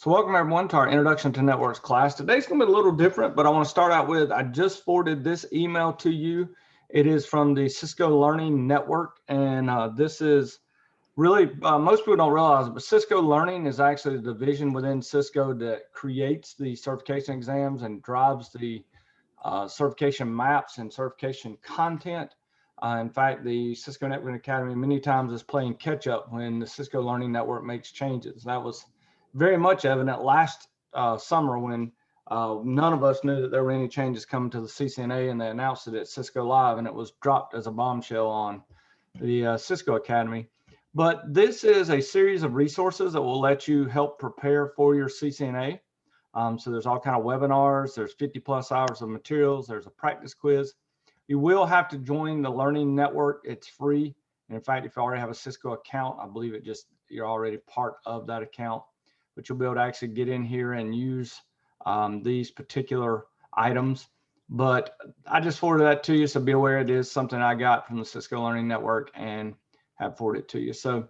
So welcome everyone to our Introduction to Networks class. Today's going to be a little different, but I want to start out with, I just forwarded this email to you. It is from the Cisco Learning Network, and this is really, most people don't realize it, but Cisco Learning is actually the division within Cisco that creates the certification exams and drives the certification maps and certification content. In fact, the Cisco Networking Academy many times is playing catch up when the Cisco Learning Network makes changes. That was very much evident last summer when none of us knew that there were any changes coming to the CCNA, and they announced it at Cisco Live, and it was dropped as a bombshell on the Cisco Academy. But this is a series of resources that will let you help prepare for your CCNA. So there's all kind of webinars, there's 50+ hours of materials, there's a practice quiz. You will have to join the Learning Network. It's free. And in fact, if you already have a Cisco account, I believe you're already part of that account. But you'll be able to actually get in here and use these particular items. But I just forwarded that to you, so be aware it is something I got from the Cisco Learning Network and have forwarded it to you. So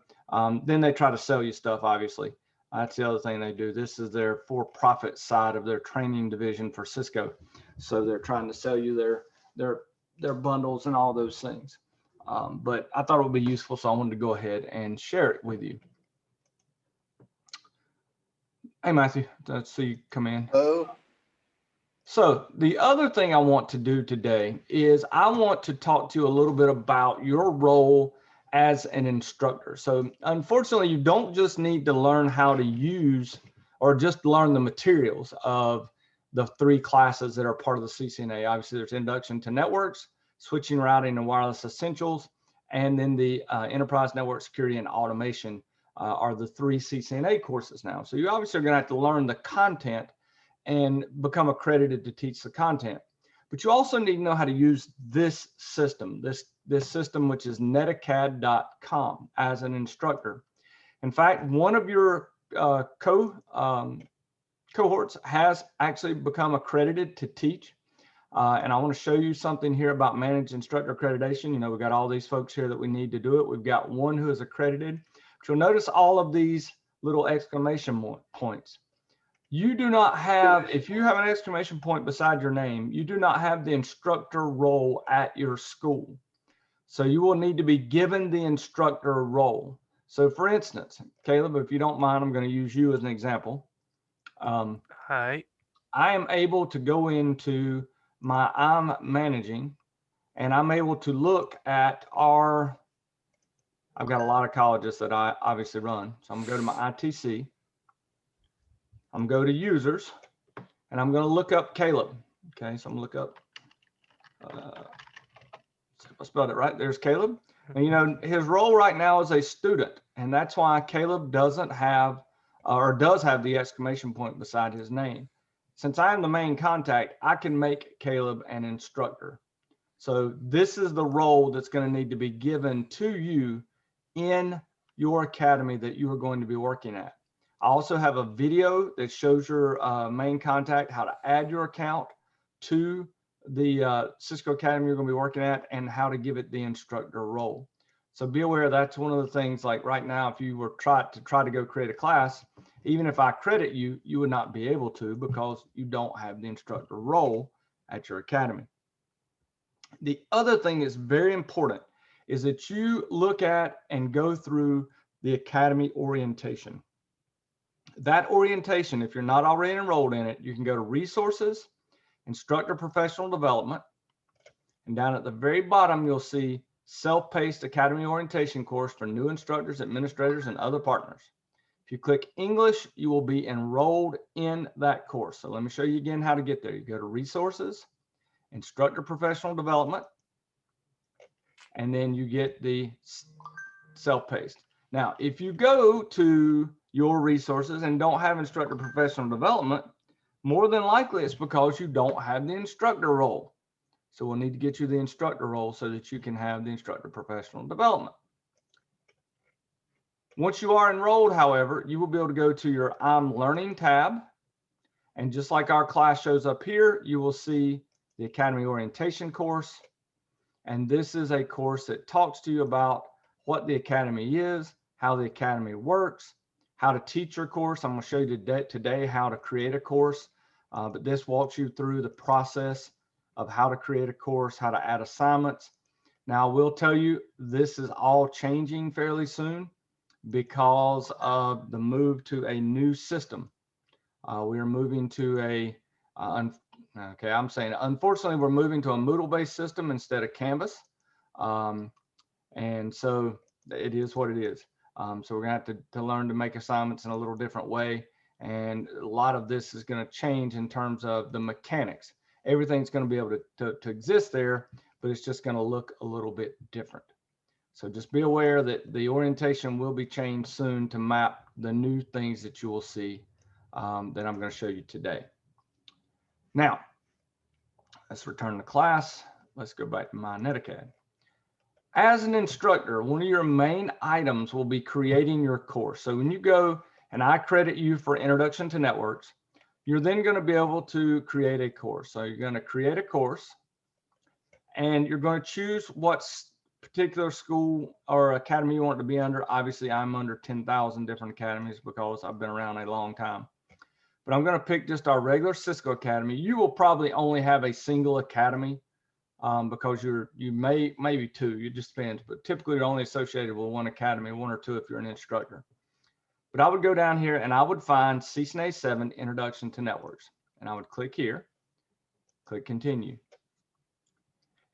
then they try to sell you stuff, obviously. That's the other thing they do. This is their for-profit side of their training division for Cisco. So they're trying to sell you their bundles and all those things. But I thought it would be useful, so I wanted to go ahead and share it with you. Hey, Matthew, let's see you come in. Hello. So the other thing I want to do today is I want to talk to you a little bit about your role as an instructor. So unfortunately, you don't just need to learn how to use or just learn the materials of the 3 classes that are part of the CCNA. Obviously, there's Introduction to Networks, Switching, Routing, and Wireless Essentials, and then the Enterprise Network Security and Automation are the 3 CCNA courses now. So you obviously are going to have to learn the content and become accredited to teach the content. But you also need to know how to use this system, this system, which is netacad.com, as an instructor. In fact, one of your cohorts has actually become accredited to teach. And I want to show you something here about managed instructor accreditation. You know, we've got all these folks here that we need to do it. We've got one who is accredited. But you'll notice all of these little exclamation points. You do not have, if you have an exclamation point beside your name, you do not have the instructor role at your school. So you will need to be given the instructor role. So for instance, Caleb, if you don't mind, I'm going to use you as an example. Hi. I am able to go into my I'm managing, and I'm able to look at I've got a lot of colleges that I obviously run. So I'm going to go to my ITC. I'm going to go to users, and I'm going to look up Caleb. Okay, so I'm going to look up, I spelled it right. There's Caleb. And you know, his role right now is a student, and that's why Caleb doesn't have, or does have the exclamation point beside his name. Since I am the main contact, I can make Caleb an instructor. So this is the role that's going to need to be given to you in your academy that you are going to be working at. I also have a video that shows your main contact how to add your account to the Cisco Academy you're going to be working at and how to give it the instructor role. So be aware that's one of the things, like right now, if you were try to go create a class, even if I credit you, you would not be able to because you don't have the instructor role at your academy. The other thing that's very important is that you look at and go through the academy orientation. That orientation, if you're not already enrolled in it, you can go to Resources, Instructor Professional Development, and down at the very bottom, you'll see Self-Paced Academy Orientation Course for new instructors, administrators, and other partners. If you click English, you will be enrolled in that course. So let me show you again how to get there. You go to Resources, Instructor Professional Development, and then you get the Self-Paced. Now, if you go to your resources and don't have instructor professional development, more than likely it's because you don't have the instructor role. So we'll need to get you the instructor role so that you can have the instructor professional development. Once you are enrolled, however, you will be able to go to your I'm Learning tab. And just like our class shows up here, you will see the Academy Orientation course. And this is a course that talks to you about what the Academy is, how the Academy works, how to teach your course. I'm going to show you today how to create a course, but this walks you through the process of how to create a course, how to add assignments. Now, I will tell you, this is all changing fairly soon because of the move to a new system. We are moving to unfortunately, we're moving to a Moodle-based system instead of Canvas. And so it is what it is. So we're gonna have to learn to make assignments in a little different way. And a lot of this is gonna change in terms of the mechanics. Everything's gonna be able to exist there, but it's just gonna look a little bit different. So just be aware that the orientation will be changed soon to map the new things that you will see that I'm gonna show you today. Now, let's return to class. Let's go back to my NetAcad. As an instructor, one of your main items will be creating your course. So when you go and I credit you for Introduction to Networks, you're then going to be able to create a course. So you're going to create a course and you're going to choose what particular school or academy you want to be under. Obviously, I'm under 10,000 different academies because I've been around a long time. But I'm going to pick just our regular Cisco Academy. You will probably only have a single academy because you maybe two, it just depends, but typically you're only associated with one academy, one or two if you're an instructor. But I would go down here and I would find CCNA 7 Introduction to Networks. And I would click here, click continue.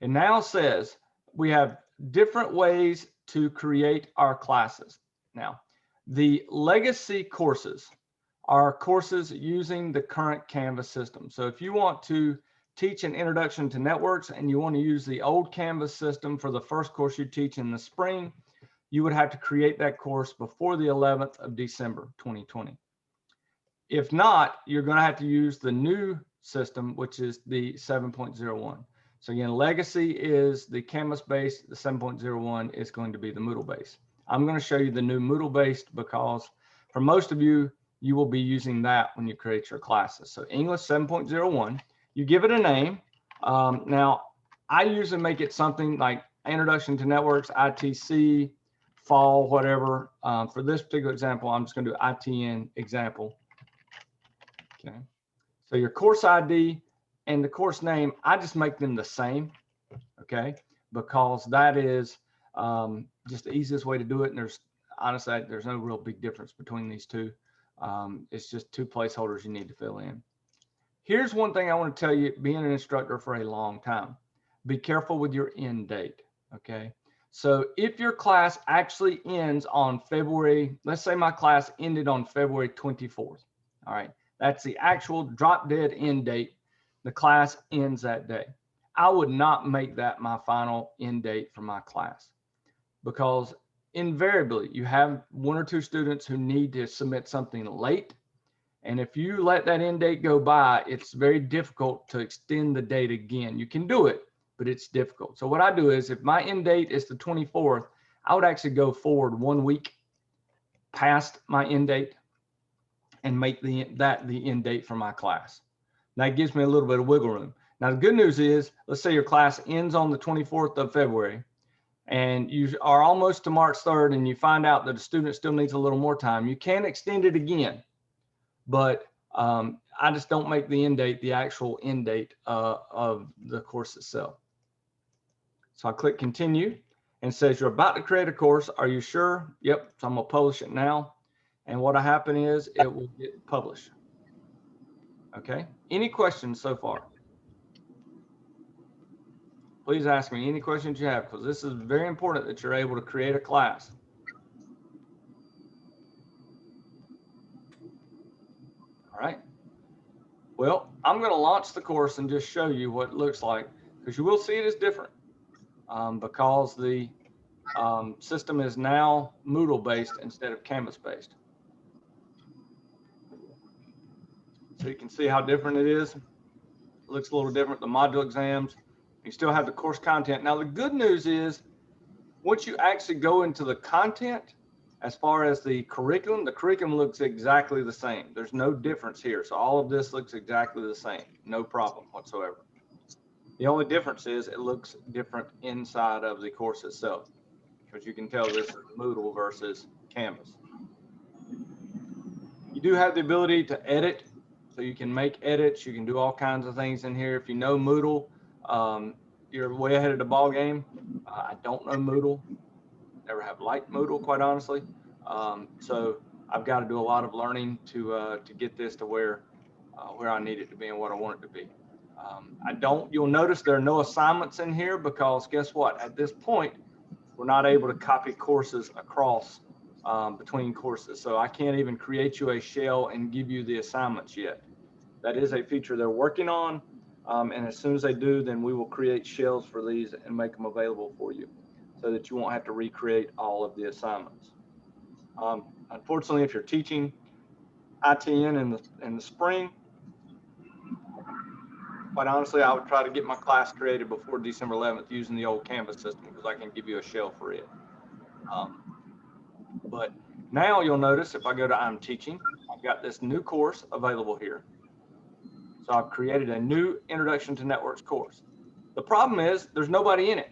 It now says we have different ways to create our classes. Now, the legacy courses are courses using the current Canvas system. So if you want to teach an Introduction to Networks and you want to use the old Canvas system for the first course you teach in the spring, you would have to create that course before the 11th of December, 2020. If not, you're going to have to use the new system, which is the 7.01. So again, legacy is the Canvas based, the 7.01 is going to be the Moodle based. I'm going to show you the new Moodle based because for most of you, you will be using that when you create your classes. So English 7.01, you give it a name. Now, I usually make it something like Introduction to Networks, ITC, Fall, whatever. For this particular example, I'm just going to do ITN example. Okay. So your course ID and the course name, I just make them the same. Okay. Because that is just the easiest way to do it. And honestly, there's no real big difference between these two. It's just two placeholders you need to fill in. Here's one thing I want to tell you, being an instructor for a long time, be careful with your end date, okay? So if your class actually ends on February, let's say my class ended on February 24th, all right? That's the actual drop dead end date. The class ends that day. I would not make that my final end date for my class because invariably you have one or two students who need to submit something late. And if you let that end date go by, it's very difficult to extend the date again. You can do it, but it's difficult. So what I do is if my end date is the 24th, I would actually go forward 1 week past my end date and make that the end date for my class. That gives me a little bit of wiggle room. Now, the good news is, let's say your class ends on the 24th of February and you are almost to March 3rd and you find out that a student still needs a little more time. You can extend it again. But I just don't make the end date the actual end date of the course itself. So I click continue and it says you're about to create a course. Are you sure? Yep. So I'm gonna publish it now. And what'll happen is it will get published. Okay. Any questions so far? Please ask me any questions you have because this is very important that you're able to create a class. All right. Well, I'm going to launch the course and just show you what it looks like because you will see it is different because the system is now Moodle based instead of Canvas based. So you can see how different it is. It looks a little different. The module exams, you still have the course content. Now, the good news is once you actually go into the content, as far as the curriculum looks exactly the same. There's no difference here. So all of this looks exactly the same. No problem whatsoever. The only difference is it looks different inside of the course itself. Because you can tell this is Moodle versus Canvas. You do have the ability to edit, so you can make edits. You can do all kinds of things in here. If you know Moodle, you're way ahead of the ball game. I don't know Moodle, never have liked Moodle, quite honestly. So I've got to do a lot of learning to get this to where I need it to be and what I want it to be. You'll notice there are no assignments in here because guess what? At this point, we're not able to copy courses across between courses. So I can't even create you a shell and give you the assignments yet. That is a feature they're working on. And as soon as they do, then we will create shells for these and make them available for you so that you won't have to recreate all of the assignments. Unfortunately, if you're teaching ITN in the spring, quite honestly, I would try to get my class created before December 11th using the old Canvas system because I can give you a shell for it. But now you'll notice if I go to I'm teaching, I've got this new course available here. So I've created a new Introduction to Networks course. The problem is there's nobody in it.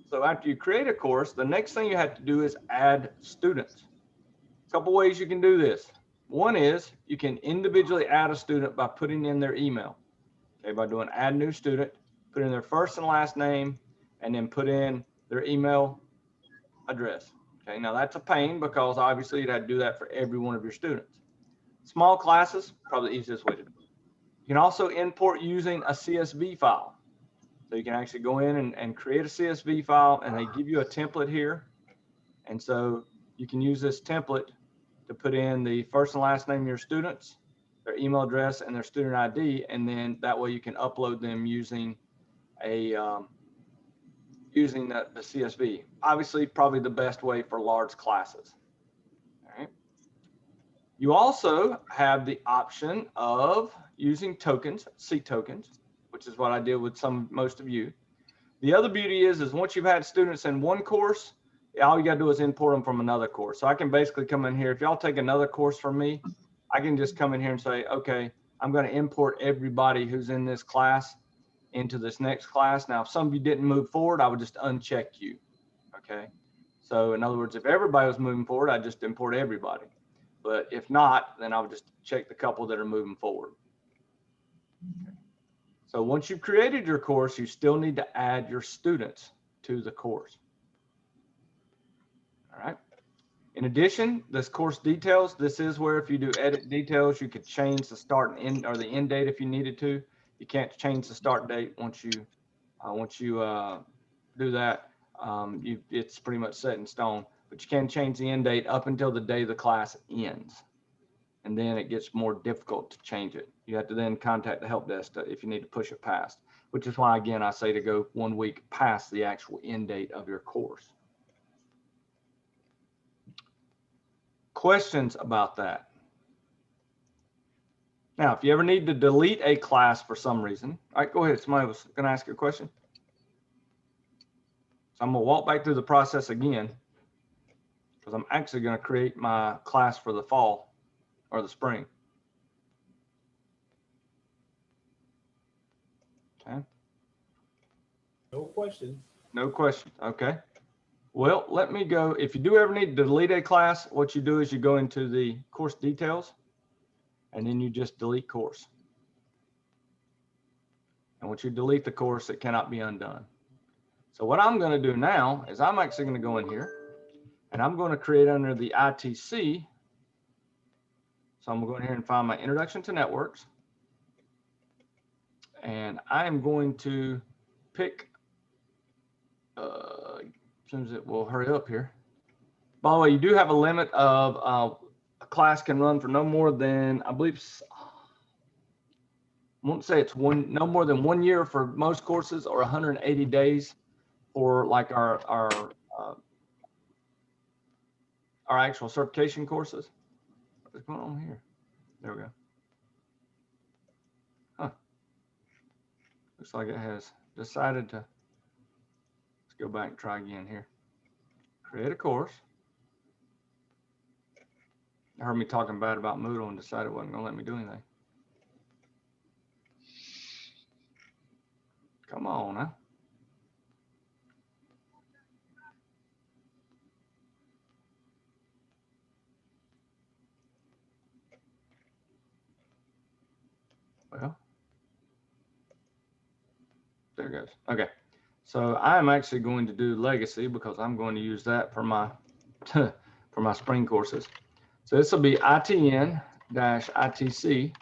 So after you create a course, the next thing you have to do is add students. A couple ways you can do this. One is you can individually add a student by putting in their email. Okay, by doing add new student, put in their first and last name, and then put in their email address. Okay, now that's a pain because obviously you'd have to do that for every one of your students. Small classes, probably the easiest way to do it. You can also import using a CSV file. So you can actually go in and create a CSV file, and they give you a template here. And so you can use this template to put in the first and last name of your students, their email address, and their student ID. And then that way you can upload them using the CSV. Obviously, probably the best way for large classes. All right. You also have the option of using tokens, seat tokens, which is what I did with most of you. The other beauty is once you've had students in one course, all you got to do is import them from another course. So I can basically come in here. If y'all take another course from me, I can just come in here and say, okay, I'm going to import everybody who's in this class into this next class. Now, if some of you didn't move forward, I would just uncheck you. Okay. So in other words, if everybody was moving forward, I'd just import everybody. But if not, then I would just check the couple that are moving forward. Okay. So once you've created your course, you still need to add your students to the course. All right. In addition, this course details, this is where if you do edit details, you could change the start and end or the end date if you needed to. You can't change the start date once you do that. It's pretty much set in stone, but you can change the end date up until the day the class ends. And then it gets more difficult to change it. You have to then contact the help desk if you need to push it past, which is why, again, I say to go 1 week past the actual end date of your course. Questions about that? Now, if you ever need to delete a class for some reason, all right, go ahead. Somebody was going to ask you a question. So I'm going to walk back through the process again because I'm actually going to create my class for the fall or the spring. Okay. No questions. No questions. Okay. Well, let me go. If you do ever need to delete a class, what you do is you go into the course details and then you just delete course. And once you delete the course, it cannot be undone. So what I'm going to do now is I'm actually going to go in here and I'm going to create under the ITC. So I'm going to go in here and find my Introduction to Networks. And I am going to pick, as soon as it will hurry up here. By the way, you do have a limit of a class can run for no more than, I believe, I won't say it's no more than 1 year for most courses or 180 days for like our actual certification courses. What's going on here? There we go. Huh. Looks like it has decided to, let's go back and try again here. Create a course. I heard me talking bad about Moodle and decided it wasn't going to let me do anything. Come on now. Well, there it goes. Okay. So I'm actually going to do legacy because I'm going to use that for my for my spring courses. So this will be ITN ITC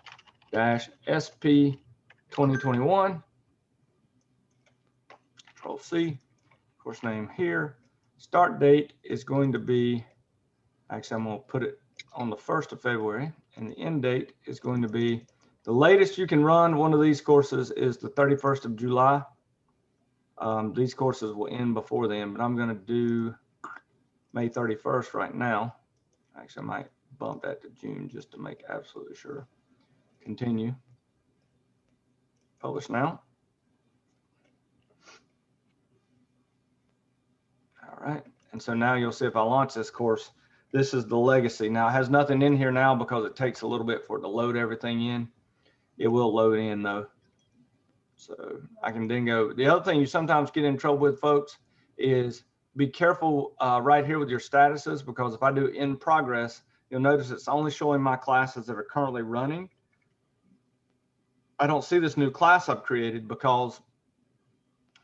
SP 2021. Control C, course name here. Start date is going to be, actually I'm going to put it on the 1st of February, and the end date is going to be, the latest you can run one of these courses is the 31st of July. These courses will end before then, but I'm going to do May 31st right now. Actually, I might bump that to June just to make absolutely sure. Continue. Publish now. All right. And so now you'll see if I launch this course, this is the legacy. Now it has nothing in here now because it takes a little bit for it to load everything in. It will load in though. So I can then go. The other thing you sometimes get in trouble with, folks, is be careful right here with your statuses, because if I do in progress, you'll notice it's only showing my classes that are currently running. I don't see this new class I've created because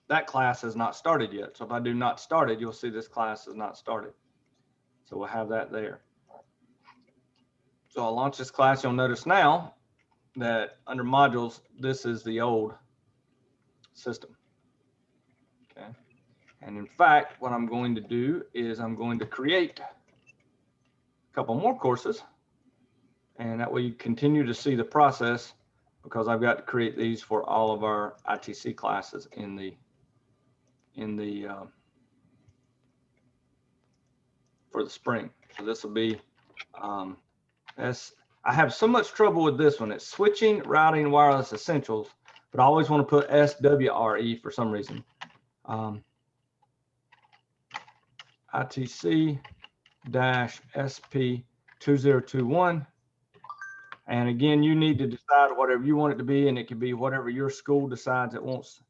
that class has not started yet. So if I do not started, you'll see this class is not started. So we'll have that there. So I'll launch this class. You'll notice now that under modules, this is the old system. Okay. And in fact, what I'm going to do is I'm going to create a couple more courses, and that way you continue to see the process, because I've got to create these for all of our ITC classes in the for the spring. So this will be I have so much trouble with this one. It's switching, routing, wireless essentials, but I always want to put SWRE for some reason. ITC SP 2021. And again, you need to decide whatever you want it to be, and it can be whatever your school decides it wants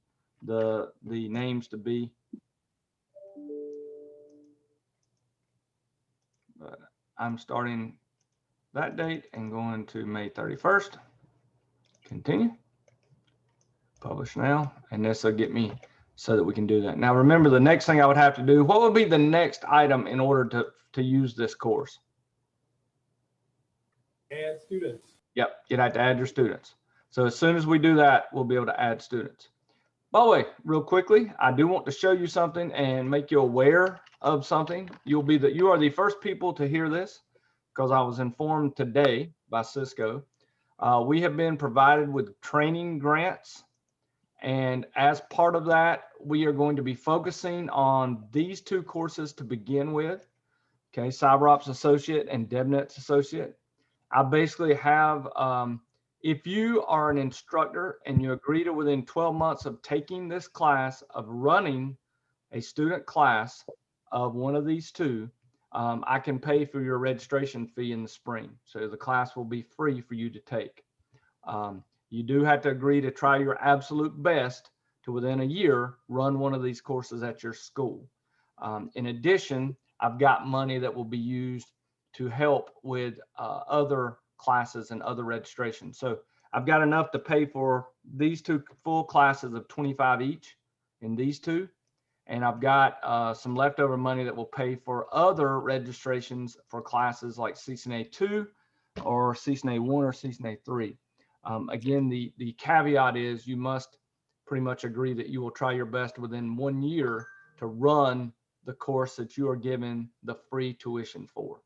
the names to be. But I'm starting that date and going to May 31st. Continue. Publish now, and this will get me so that we can do that. Now remember, the next thing I would have to do, what would be the next item in order to use this course? Add students. Yep, you'd have to add your students. So as soon as we do that, we'll be able to add students. By the way, real quickly, I do want to show you something and make you aware of something. You are the first people to hear this, because I was informed today by Cisco. We have been provided with training grants, and as part of that, we are going to be focusing on these two courses to begin with. Okay, CyberOps Associate and DevNets Associate. I basically have, if you are an instructor and you agree to within 12 months of taking this class, of running a student class of one of these two, I can pay for your registration fee in the spring. So the class will be free for you to take. You do have to agree to try your absolute best to within a year run one of these courses at your school. In addition, I've got money that will be used to help with other classes and other registrations. So I've got enough to pay for these two full classes of 25 each in these two. And I've got some leftover money that will pay for other registrations for classes like CCNA 2 or CCNA 1 or CCNA 3. Again, the caveat is you must pretty much agree that you will try your best within 1 year to run the course that you are given the free tuition for.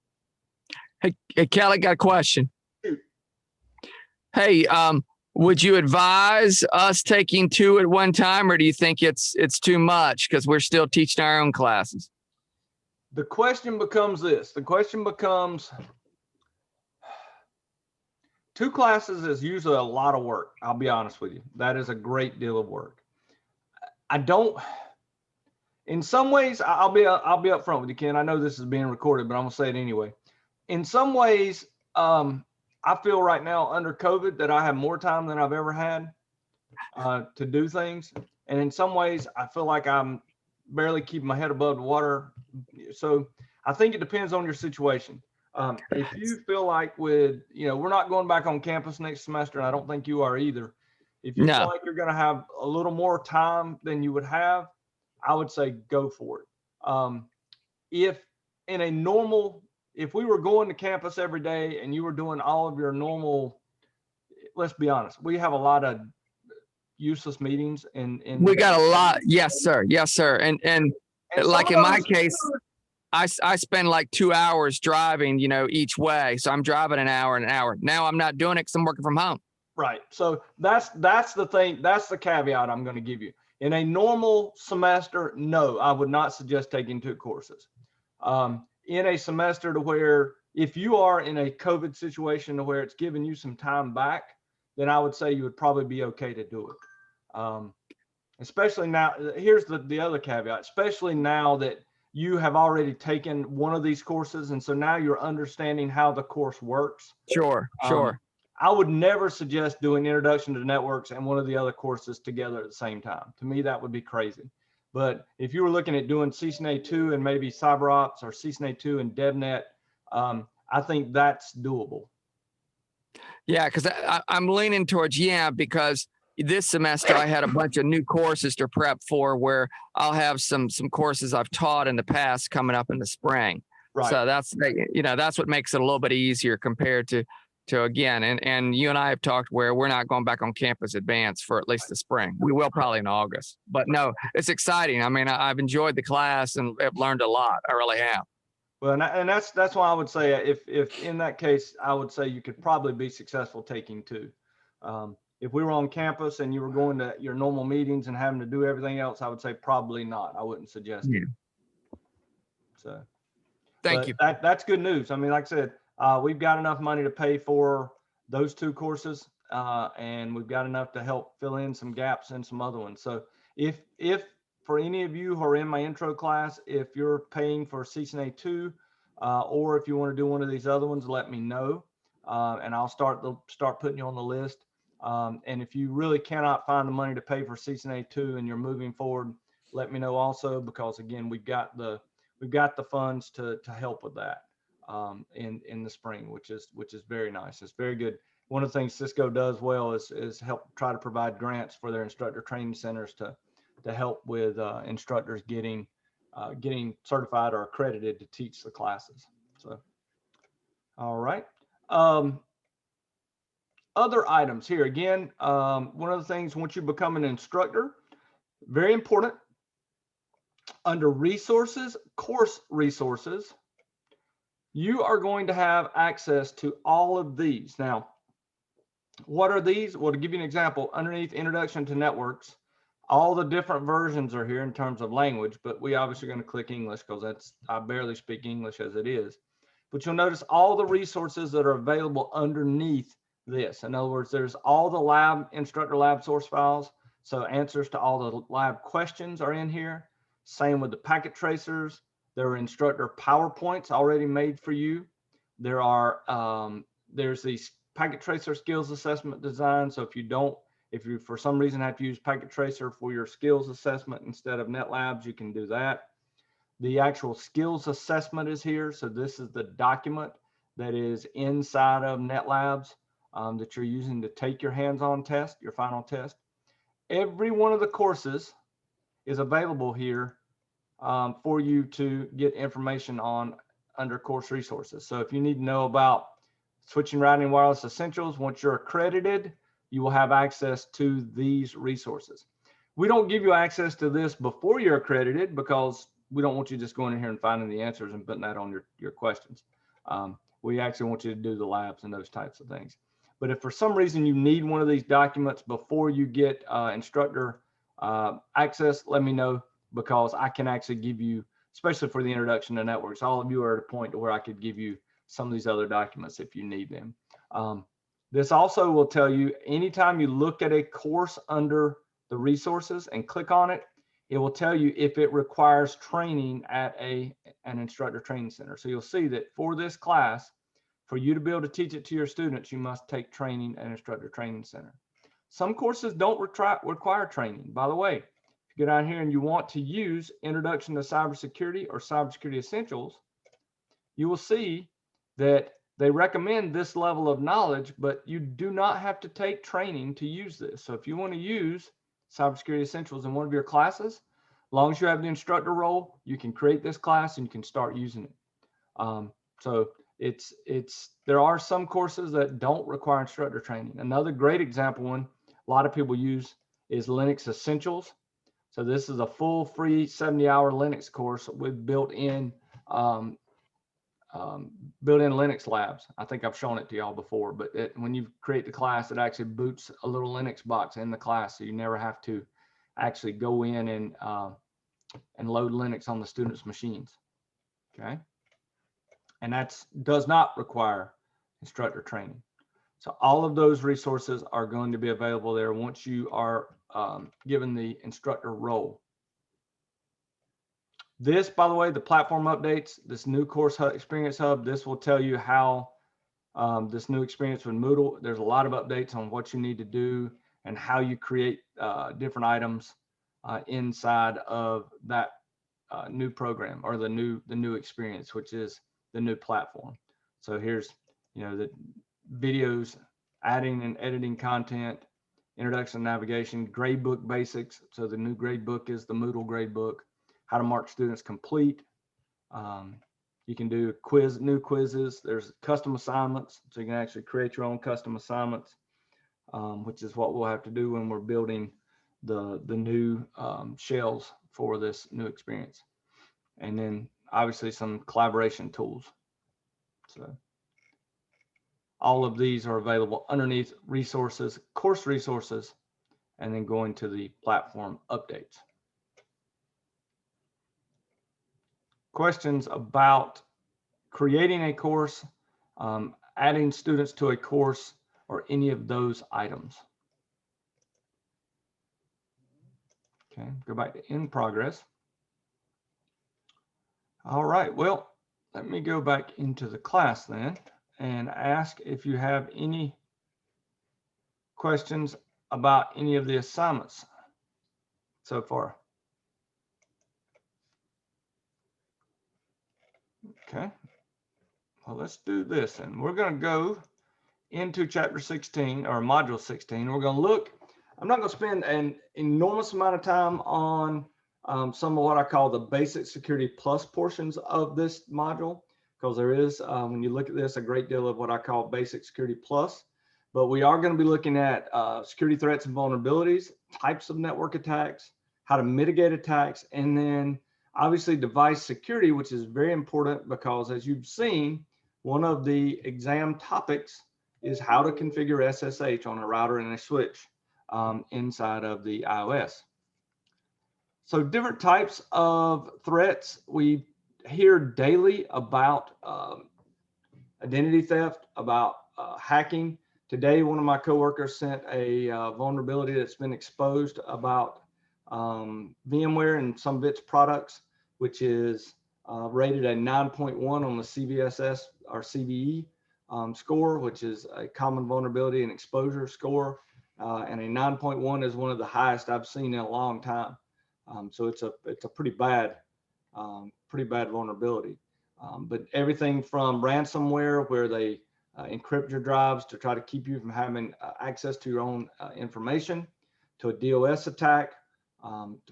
Hey, Kelly, got a question. Shoot. Hey, would you advise us taking two at one time, or do you think it's too much because we're still teaching our own classes? The question becomes this. The question becomes, two classes is usually a lot of work. I'll be honest with you. That is a great deal of work. In some ways, I'll be upfront with you, Ken. I know this is being recorded, but I'm gonna say it anyway. In some ways, I feel right now under COVID that I have more time than I've ever had to do things. And in some ways, I feel like I'm barely keeping my head above the water. So I think it depends on your situation. If you feel like we're not going back on campus next semester, and I don't think you are either. If you feel No. like you're going to have a little more time than you would have, I would say go for it. If we were going to campus every day and you were doing all of your normal, let's be honest, we have a lot of useless meetings We got a lot. Yes, sir. Yes, sir. And like in my case, I spend like 2 hours driving, each way. So I'm driving an hour and an hour. Now I'm not doing it because I'm working from home. Right. So that's the thing. That's the caveat I'm going to give you. In a normal semester, no, I would not suggest taking 2 courses. In a semester to where if you are in a COVID situation to where it's giving you some time back, then I would say you would probably be okay to do it. Especially now, here's the other caveat, especially now that you have already taken one of these courses. And so now you're understanding how the course works. Sure. I would never suggest doing Introduction to Networks and one of the other courses together at the same time. To me, that would be crazy. But if you were looking at doing CCNA 2 and maybe CyberOps or CCNA 2 and DevNet, I think that's doable. Yeah, because I'm leaning towards, because this semester I had a bunch of new courses to prep for where I'll have some courses I've taught in the past coming up in the spring. Right. So that's what makes it a little bit easier compared to again, and you and I have talked where we're not going back on campus advanced for at least the spring. We will probably in August, but no, it's exciting. I mean, I've enjoyed the class and have learned a lot. I really have. Well, and that's why I would say if in that case, I would say you could probably be successful taking 2. If we were on campus and you were going to your normal meetings and having to do everything else, I would say probably not. I wouldn't suggest it. So thank you. That's good news. I mean, like I said, we've got enough money to pay for those 2 courses, and we've got enough to help fill in some gaps in some other ones. So if for any of you who are in my intro class, if you're paying for CCNA 2, or if you want to do one of these other ones, let me know, and I'll start putting you on the list. And if you really cannot find the money to pay for CCNA 2 and you're moving forward, let me know also, because again, we've got the funds to help with that in the spring, which is very nice. It's very good. One of the things Cisco does well is help try to provide grants for their instructor training centers to help with instructors getting certified or accredited to teach the classes. So, all right. Other items here again. One of the things, once you become an instructor, very important, under resources, course resources, you are going to have access to all of these. Now, what are these? Well, to give you an example, underneath Introduction to Networks, all the different versions are here in terms of language, but we obviously are going to click English because I barely speak English as it is. But you'll notice all the resources that are available underneath this. In other words, there's all the instructor lab source files. So answers to all the lab questions are in here. Same with the packet tracers. There are instructor PowerPoints already made for you. There are there's these packet tracer skills assessment design. So if you for some reason have to use packet tracer for your skills assessment instead of NetLabs, you can do that. The actual skills assessment is here. So this is the document that is inside of NetLabs that you're using to take your hands-on test, your final test. Every one of the courses is available here for you to get information on under course resources. So if you need to know about switching, routing, wireless essentials, once you're accredited, you will have access to these resources. We don't give you access to this before you're accredited because we don't want you just going in here and finding the answers and putting that on your questions. We actually want you to do the labs and those types of things. But if for some reason you need one of these documents before you get instructor access, let me know, because I can actually give you, especially for the Introduction to Networks, all of you are at a point to where I could give you some of these other documents if you need them. This also will tell you anytime you look at a course under the resources and click on it, it will tell you if it requires training at an instructor training center. So you'll see that for this class, for you to be able to teach it to your students, you must take training at an instructor training center. Some courses don't require training. By the way, if you go down here and you want to use Introduction to Cybersecurity or Cybersecurity Essentials, you will see that they recommend this level of knowledge, but you do not have to take training to use this. So if you want to use Cybersecurity Essentials in one of your classes, as long as you have the instructor role, you can create this class and you can start using it. So there are some courses that don't require instructor training. Another great example one a lot of people use is Linux Essentials. So this is a full free 70-hour Linux course with built-in Linux labs. I think I've shown it to y'all before, but when you create the class, it actually boots a little Linux box in the class, so you never have to actually go in and load Linux on the students' machines. Okay, and that does not require instructor training. So all of those resources are going to be available there once you are given the instructor role. This, by the way, the platform updates, this new course experience hub, this will tell you how this new experience with Moodle, there's a lot of updates on what you need to do and how you create different items inside of that new program or the new experience, which is the new platform. So here's, the videos, adding and editing content, introduction to navigation, gradebook basics. So the new gradebook is the Moodle gradebook. How to mark students complete. You can do new quizzes. There's custom assignments, so you can actually create your own custom assignments, which is what we'll have to do when we're building the new shells for this new experience. And then obviously some collaboration tools. So all of these are available underneath resources, course resources, and then going to the platform updates. Questions about creating a course, adding students to a course, or any of those items? Okay, go back to in progress. All right, well, let me go back into the class then and ask if you have any questions about any of the assignments so far. Okay, well, let's do this, and we're going to go into chapter 16 or module 16. We're going to look, I'm not going to spend an enormous amount of time on some of what I call the basic security plus portions of this module, because there is, when you look at this, a great deal of what I call basic security plus. But we are going to be looking at security threats and vulnerabilities, types of network attacks, how to mitigate attacks, and then obviously device security, which is very important because, as you've seen, one of the exam topics is how to configure SSH on a router and a switch inside of the iOS. So different types of threats. We hear daily about identity theft, about hacking. Today, one of my coworkers sent a vulnerability that's been exposed about VMware and some of its products, which is rated a 9.1 on the CVSS or CVE score, which is a common vulnerability and exposure score. And a 9.1 is one of the highest I've seen in a long time. So it's a pretty bad vulnerability. But everything from ransomware, where they encrypt your drives to try to keep you from having access to your own information, to a DOS attack,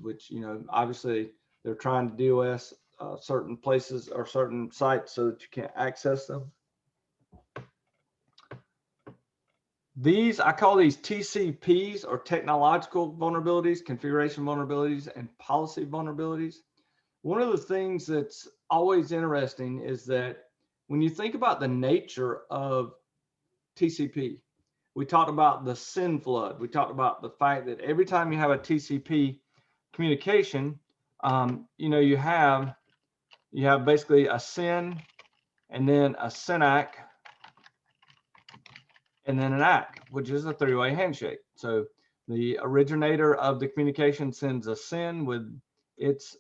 which, obviously they're trying to DOS certain places or certain sites so that you can't access them. These, I call these TCPs, or technological vulnerabilities, configuration vulnerabilities, and policy vulnerabilities. One of the things that's always interesting is that when you think about the nature of TCP, we talked about the SYN flood. We talked about the fact that every time you have a TCP communication, you have basically a SYN, and then a SYNAC, and then an ACK, which is a three-way handshake. So the originator of the communication sends a SYN with its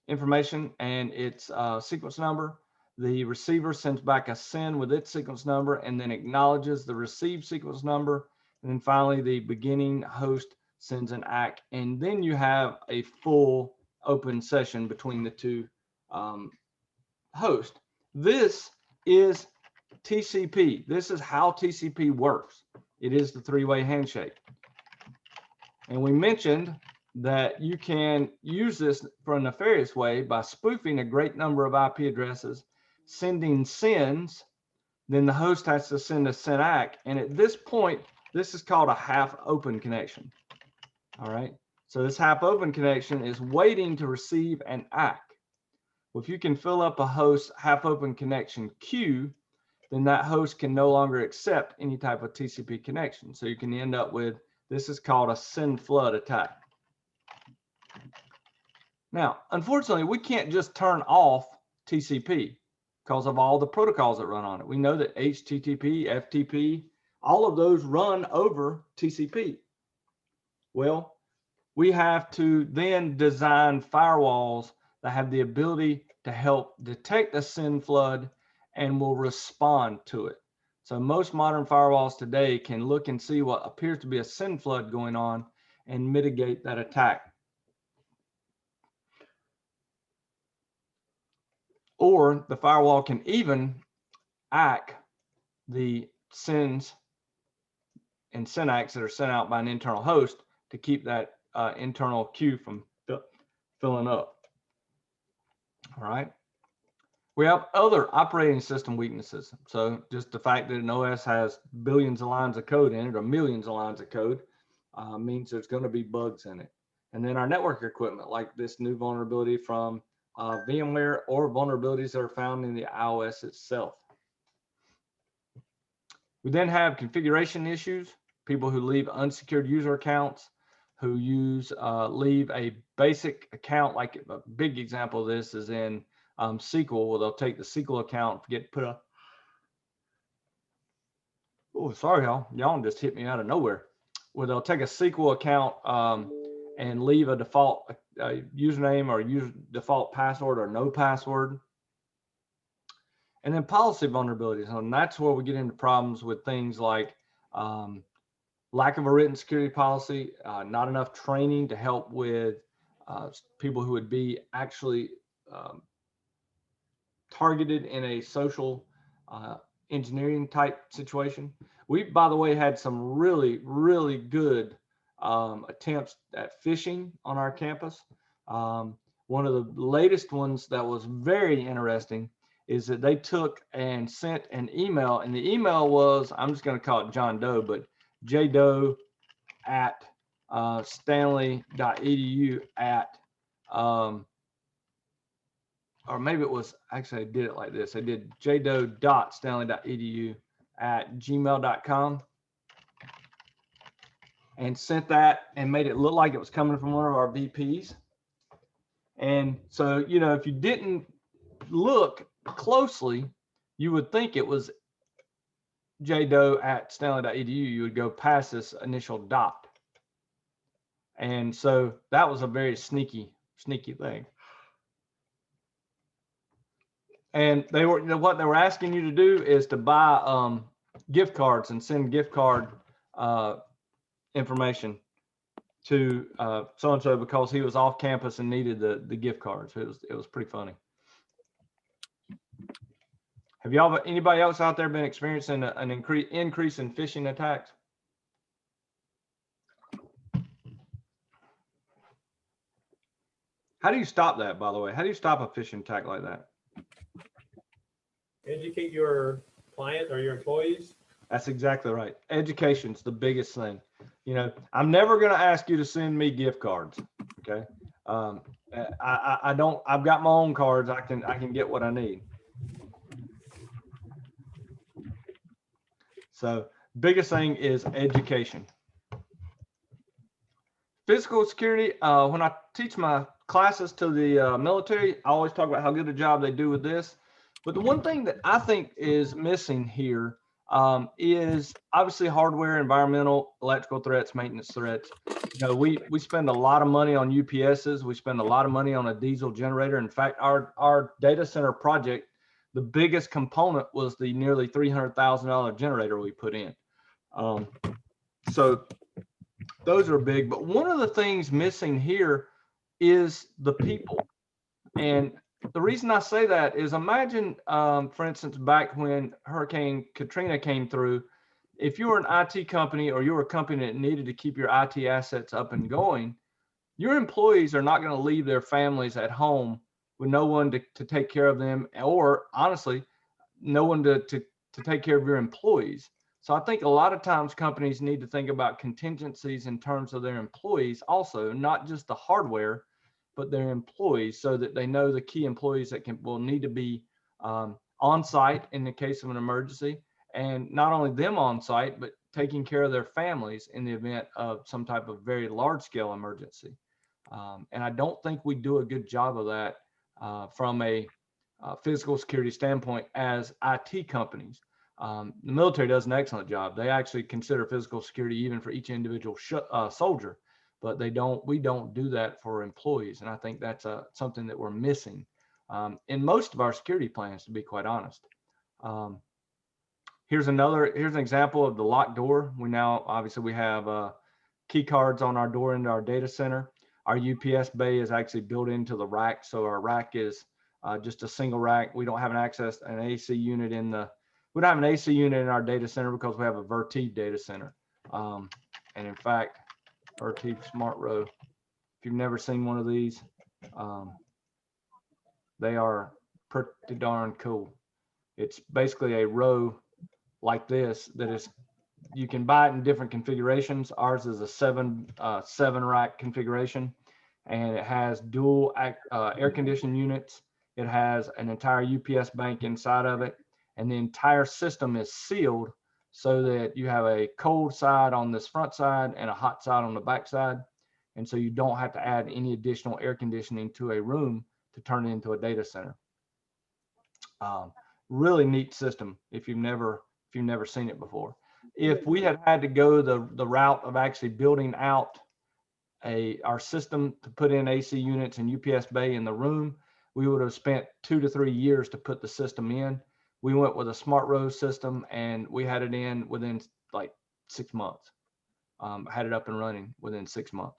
information and its sequence number. The receiver sends back a SYN with its sequence number and then acknowledges the received sequence number. And then finally, the beginning host sends an ACK. And then you have a full open session between the two hosts. This is TCP. This is how TCP works. It is the three-way handshake. And we mentioned that you can use this for a nefarious way by spoofing a great number of IP addresses, sending SYNs, then the host has to send a SYNAC. And at this point, this is called a half open connection. All right. So this half open connection is waiting to receive an ACK. Well, if you can fill up a host half open connection queue, then that host can no longer accept any type of TCP connection. So you can end up with, this is called a SYN flood attack. Now, unfortunately, we can't just turn off TCP because of all the protocols that run on it. We know that HTTP, FTP, all of those run over TCP. Well, we have to then design firewalls that have the ability to help detect a SYN flood and will respond to it. So most modern firewalls today can look and see what appears to be a SYN flood going on and mitigate that attack. Or the firewall can even ACK the SYNs and SYNACs that are sent out by an internal host to keep that internal queue from filling up. All right. We have other operating system weaknesses. So just the fact that an OS has billions of lines of code in it or millions of lines of code means there's going to be bugs in it. And then our network equipment, like this new vulnerability from VMware or vulnerabilities that are found in the iOS itself. We then have configuration issues, people who leave unsecured user accounts, who leave a basic account. Like a big example of this is in SQL, where they'll take the SQL account, forget to put a, oh, sorry, y'all just hit me out of nowhere, where they'll take a SQL account and leave a default username or default password or no password. And then policy vulnerabilities, and that's where we get into problems with things like lack of a written security policy, not enough training to help with people who would be actually targeted in a social engineering type situation. We, by the way, had some really, really good attempts at phishing on our campus. One of the latest ones that was very interesting is that they took and sent an email, and the email was, I'm just going to call it John Doe, but jdoe at stanley.edu at, or maybe it was, actually I did it like this. I did jdoe.stanley.edu at gmail.com and sent that and made it look like it was coming from one of our VPs. And so, you know, if you didn't look closely, you would think it was jdoe at stanley.edu. You would go past this initial dot. And so that was a very sneaky thing. And they were, you know, what they were asking you to do is to buy gift cards and send gift card information to so-and-so because he was off campus and needed the gift cards. It was pretty funny. Have y'all, anybody else out there been experiencing an increase in phishing attacks? How do you stop that, by the way? How do you stop a phishing attack like that? Educate your client or your employees. That's exactly right. Education's the biggest thing. You know, I'm never going to ask you to send me gift cards. Okay. I don't, I've got my own cards. I can get what I need. So biggest thing is education. Physical security. When I teach my classes to the military, I always talk about how good a job they do with this. But the one thing that I think is missing here is obviously hardware, environmental, electrical threats, maintenance threats. You know, we spend a lot of money on UPSs. We spend a lot of money on a diesel generator. In fact, our data center project, the biggest component was the nearly $300,000 generator we put in. So those are big. But one of the things missing here is the people. And the reason I say that is imagine, for instance, back when Hurricane Katrina came through, if you were an IT company or you were a company that needed to keep your IT assets up and going, your employees are not going to leave their families at home with no one to take care of them, or honestly, no one to take care of your employees. So I think a lot of times companies need to think about contingencies in terms of their employees also, not just the hardware, but their employees, so that they know the key employees that will need to be on site in the case of an emergency, and not only them on site, but taking care of their families in the event of some type of very large scale emergency. And I don't think we do a good job of that from a physical security standpoint as IT companies. The military does an excellent job. They actually consider physical security even for each individual soldier, but we don't do that for employees. And I think that's something that we're missing in most of our security plans, to be quite honest. Here's an example of the locked door. Obviously we have key cards on our door into our data center. Our UPS bay is actually built into the rack. So our rack is just a single rack. We don't have an AC unit in our data center because we have a Vertiv data center. And in fact, Vertiv Smart Row, if you've never seen one of these, they are pretty darn cool. It's basically a row like this you can buy it in different configurations. Ours is a seven rack configuration, and it has dual air conditioning units. It has an entire UPS bank inside of it, and the entire system is sealed so that you have a cold side on this front side and a hot side on the back side. And so you don't have to add any additional air conditioning to a room to turn it into a data center. Really neat system if you've never seen it before. If we had to go the route of actually building out our system to put in AC units and UPS bay in the room, we would have spent 2 to 3 years to put the system in. We went with a Smart Row system, and we had it in within like 6 months. Had it up and running within 6 months.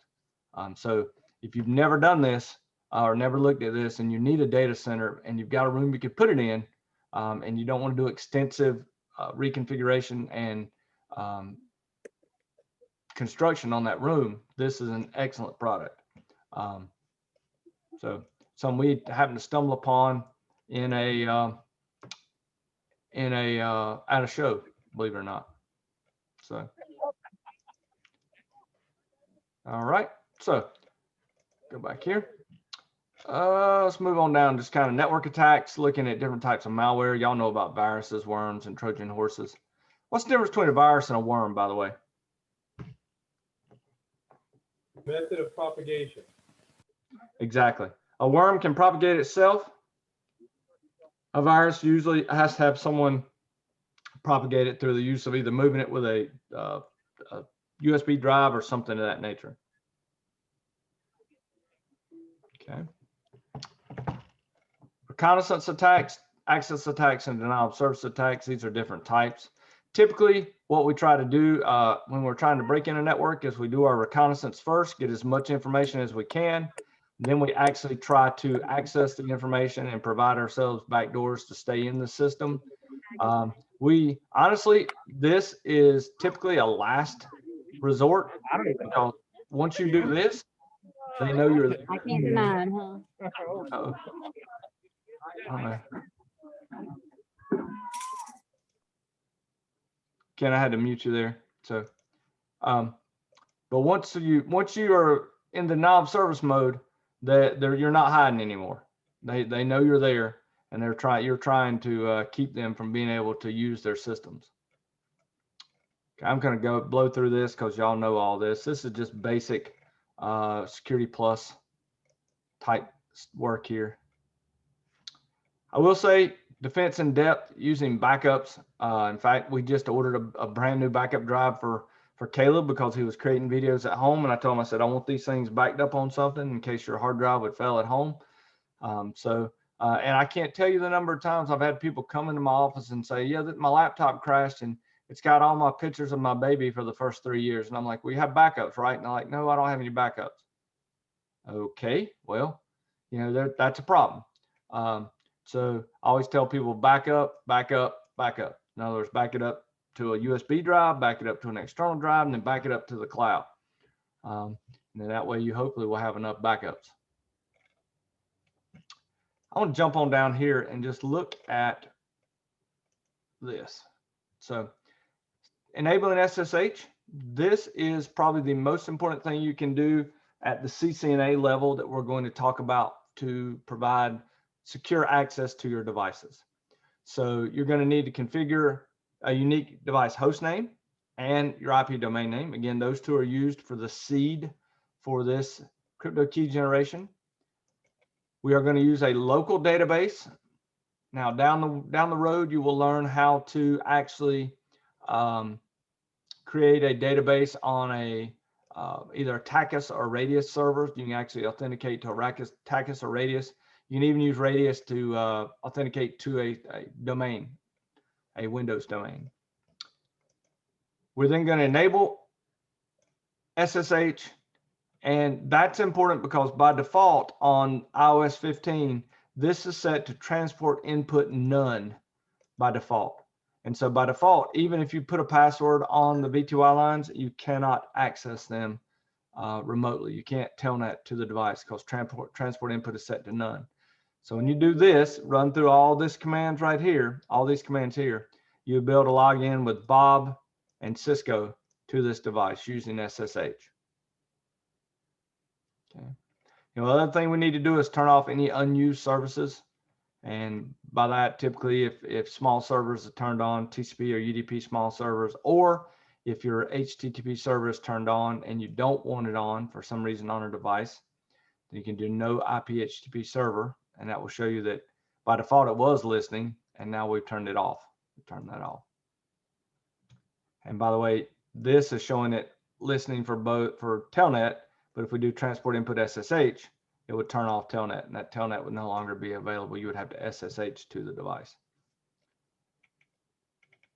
So if you've never done this or never looked at this, and you need a data center and you've got a room you could put it in, and you don't want to do extensive reconfiguration and construction on that room, this is an excellent product. So something we happen to stumble upon at a show, believe it or not. So, all right. So go back here. Let's move on down, just kind of network attacks, looking at different types of malware. Y'all know about viruses, worms, and Trojan horses. What's the difference between a virus and a worm, by the way? Method of propagation. Exactly. A worm can propagate itself. A virus usually has to have someone propagate it through the use of either moving it with a USB drive or something of that nature. Okay. Reconnaissance attacks, access attacks, and denial of service attacks. These are different types. Typically, what we try to do when we're trying to break in a network is we do our reconnaissance first, get as much information as we can. Then we actually try to access the information and provide ourselves backdoors to stay in the system. We honestly, this is typically a last resort, because once you do this, they know you're there. I can't deny it, huh? Ken, I had to mute you there. So, but once you are in the knob service mode, you're not hiding anymore. They know you're there, and you're trying to keep them from being able to use their systems. Okay, I'm going to blow through this because y'all know all this. This is just basic Security Plus type work here. I will say defense in depth using backups. In fact, we just ordered a brand new backup drive for Caleb because he was creating videos at home, and I told him, I said, I want these things backed up on something in case your hard drive would fail at home. And I can't tell you the number of times I've had people come into my office and say, yeah, my laptop crashed and it's got all my pictures of my baby for the first 3 years. And I'm like, we have backups, right? And they're like, no, I don't have any backups. Okay, well, that's a problem. So I always tell people back up, back up, back up. In other words, back it up to a USB drive, back it up to an external drive, and then back it up to the cloud. And then that way you hopefully will have enough backups. I want to jump on down here and just look at this. So enabling SSH, this is probably the most important thing you can do at the CCNA level that we're going to talk about to provide secure access to your devices. So you're going to need to configure a unique device host name and your IP domain name. Again, those two are used for the seed for this crypto key generation. We are going to use a local database. Now down the road, you will learn how to actually create a database on a either a Tachus or Radius server. You can actually authenticate to a Tachus or Radius. You can even use Radius to authenticate to a domain, a Windows domain. We're then going to enable SSH, and that's important because by default on iOS 15, this is set to transport input none by default. And so by default, even if you put a password on the V2I lines, you cannot access them remotely. You can't telnet to the device because transport input is set to none. So when you do this, run through all these commands right here, all these commands here, you'll be able to log in with Bob and Cisco to this device using SSH. Okay. The other thing we need to do is turn off any unused services. And by that, typically, if small servers are turned on, TCP or UDP small servers, or if your HTTP server is turned on and you don't want it on for some reason on a device, then you can do no IP HTTP server, and that will show you that by default it was listening, and now we've turned it off. We turned that off. And by the way, this is showing it listening for telnet, but if we do transport input SSH, it would turn off telnet, and that telnet would no longer be available. You would have to SSH to the device.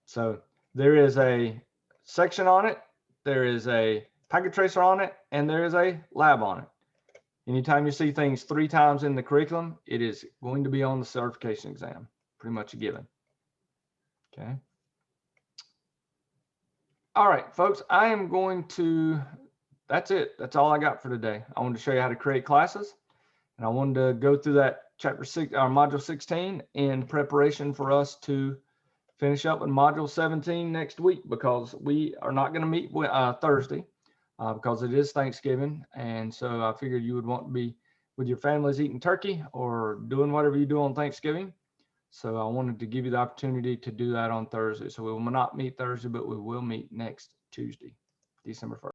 So there is a section on it, there is a packet tracer on it, and there is a lab on it. Anytime you see things 3 times in the curriculum, it is going to be on the certification exam, pretty much a given. Okay. All right, folks, I am going to, that's it. That's all I got for today. I wanted to show you how to create classes, and I wanted to go through that chapter 6, or module 16 in preparation for us to finish up with module 17 next week, because we are not going to meet Thursday because it is Thanksgiving. And so I figured you would want to be with your families eating turkey or doing whatever you do on Thanksgiving. So I wanted to give you the opportunity to do that on Thursday. So we will not meet Thursday, but we will meet next Tuesday, December 1st.